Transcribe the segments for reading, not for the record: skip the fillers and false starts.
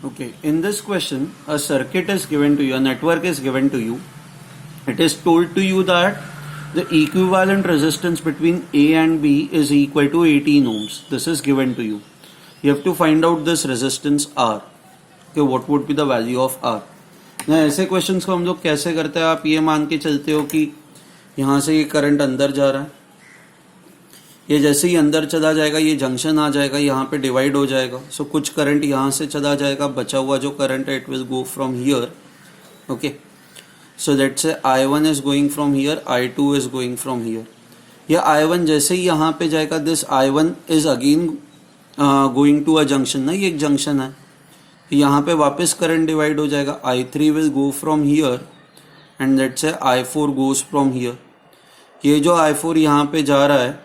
Okay, in this question, a circuit is given to you, a network is given to you. It is told to you that the equivalent resistance between A and B is equal to 18 ohms. This is given to you. You have to find out this resistance R. Okay, what would be the value of R? ना ऐसे questions को हम लोग कैसे करते हैं, आप ये मान के चलते हो कि यहाँ से ये करंट अंदर जा रहा है, ये जैसे ही अंदर चला जाएगा ये जंक्शन आ जाएगा, यहाँ पे डिवाइड हो जाएगा. सो कुछ करंट यहाँ से चला जाएगा, बचा हुआ जो करंट है it will go from here. Okay, so let's say I1 is going from here, I2 is going from here. ये I1 जैसे ही यहाँ पे जाएगा, this I1 is again going to a junction ना, ये एक जंक्शन है, यहाँ पे वापस करंट डिवाइड हो जाएगा. I3 will go from here and let's say I4 goes from here. ये जो I4 यहाँ पे जा रहा है,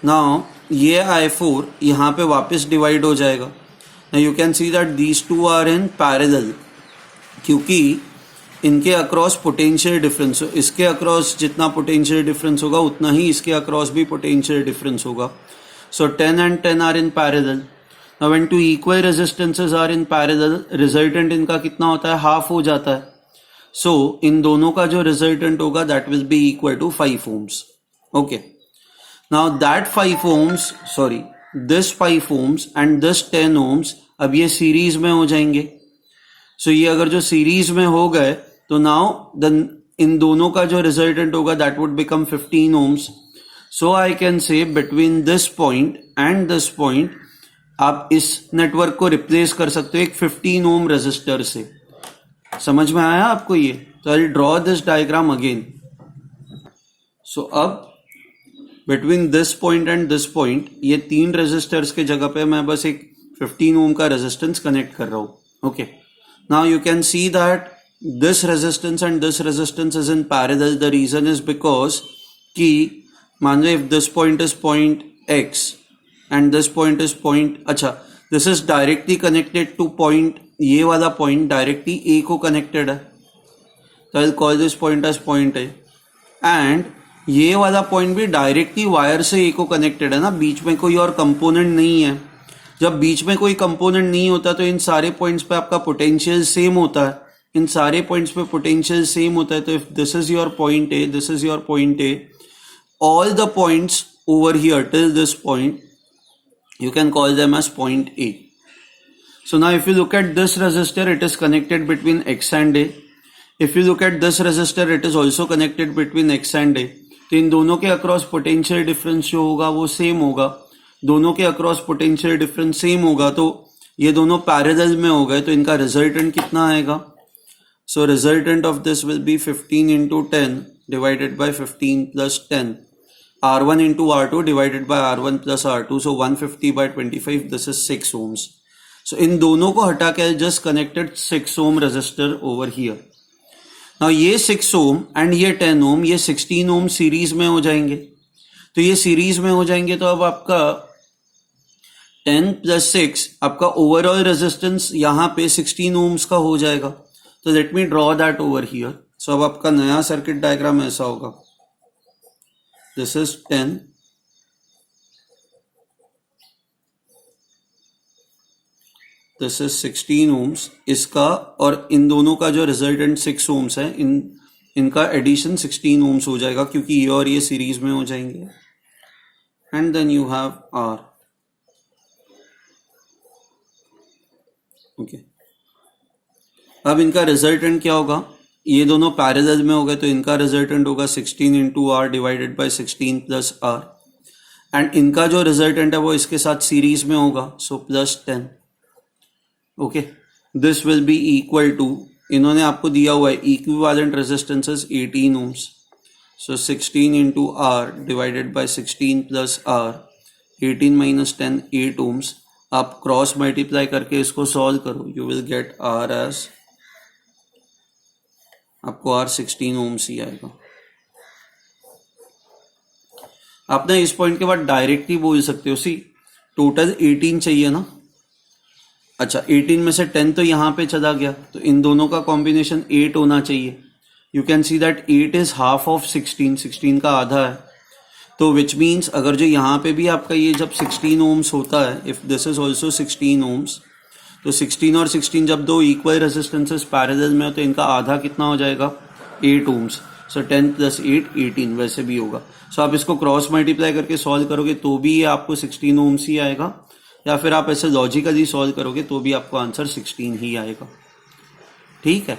नाउ ये I4 यहाँ पे वापस डिवाइड हो जाएगा. Now you can see that these two are in parallel, क्योंकि इनके अक्रॉस पोटेंशियल डिफरेंस, इसके अक्रॉस जितना पोटेंशियल डिफरेंस होगा उतना ही इसके अक्रॉस भी पोटेंशियल डिफरेंस होगा. So 10 and 10 are in parallel. Now when two equal resistances are in parallel, resultant इनका कितना होता है, हाफ हो जाता है. सो इन दोनों का जो रिजल्टेंट होगा that will be equal to 5 ohms. Okay, now that 5 ohms, sorry, this 5 ohms and this 10 ohms अब ये सीरीज में हो जाएंगे. सो ये अगर जो सीरीज में हो गए तो नाउ इन दोनों का जो रिजल्टेंट होगा that would become 15 ohms. So I can say between this point and this point आप इस नेटवर्क को रिप्लेस कर सकते हो एक 15 ohm रेजिस्टर से. समझ में आया आपको ये? तो I draw this diagram again. So अब between this point and this point ये तीन रेजिस्टर्स के जगह पे मैं बस एक 15 ohm का रेजिस्टेंस कनेक्ट कर रहा हूं. Okay, now you can see that this resistance and this resistance is in parallel. The reason is because कि मान लो if this point is point X and this point is point, अच्छा this is directly connected to point, ये वाला point directly A को connected है, तो I will call this point as point A. And ये वाला पॉइंट भी directly wire से ए को कनेक्टेड है ना, बीच में कोई और कंपोनेंट नहीं है. जब बीच में कोई कंपोनेंट नहीं होता तो इन सारे पॉइंट्स पे आपका पोटेंशियल सेम होता है, इन सारे पॉइंट्स पे पोटेंशियल सेम होता है. तो if this is your point A, this is your point A, all the points over here till this point you can call them as point A. So now if you look at this resistor, it is connected between X and A. If you look at this resistor, it is also connected between X and A. तो इन दोनों के across potential difference जो होगा वो same होगा, दोनों के across potential difference same होगा, तो ये दोनों पैरेलल में हो गए, तो इनका रिजल्टेंट कितना आएगा? So resultant of this will be 15 into 10 divided by 15 plus 10. R1 into R2 divided by R1 plus R2. So 150 by 25, this is 6 ohms. So इन दोनों को हटा के just connected 6 ohm resistor over here. Now ये 6 ohm and ये 10 ohm, ये 16 ohm series में हो जाएंगे. तो ये सीरीज में हो जाएंगे तो अब आपका 10 plus 6 आपका ओवरऑल रेजिस्टेंस यहाँ पे 16 ohms का हो जाएगा. तो let me draw that over here. So अब आपका नया सर्किट डायग्राम ऐसा होगा. This is 10, this is 16 ohms इसका, और इन दोनों का जो रिजल्टेंट 6 ohms है, इनका एडिशन 16 ohms हो जाएगा क्योंकि ये और ये सीरीज में हो जाएंगे. And then you have R. Okay, अब इनका रिजल्टेंट क्या होगा? ये दोनों पैरेलल में हो गए तो इनका रिजल्टेंट होगा 16 into R divided by 16 plus R. And इनका जो रिजल्टेंट है वो इसके साथ सीरीज में होगा, so plus 10. Okay, this will be equal to, इन्होंने आपको दिया हुआ है equivalent resistances 18 ohms. So 16 into R divided by 16 plus R, 18 minus 10, 8 ohms. आप क्रॉस मल्टीप्लाई करके इसको सॉल्व करो, you will get R as, आपको R 16 ohms ही आएगा. आपने इस पॉइंट के बाद डायरेक्टली बोल सकते हो, सी टोटल 18 चाहिए ना. अच्छा, 18 में से 10 तो यहाँ पे चला गया, तो इन दोनों का कॉम्बिनेशन 8 होना चाहिए. You can see that 8 is half of 16, 16 का आधा है. तो विच मीन्स अगर जो यहाँ पे भी आपका ये जब 16 ohms होता है, if this is also 16 ohms, तो 16 और 16 जब दो इक्वल रेजिस्टेंसेस पैरेलल में हो तो इनका आधा कितना हो जाएगा 8 ओम्स। सो 10 + 8 18 वैसे भी होगा। सो आप इसको क्रॉस मल्टीप्लाई करके सॉल्व करोगे तो भी ये आपको 16 ओम्स ही आएगा, या फिर आप ऐसे लॉजिकली सॉल्व करोगे तो भी आपको आंसर 16 ही आएगा। ठीक है।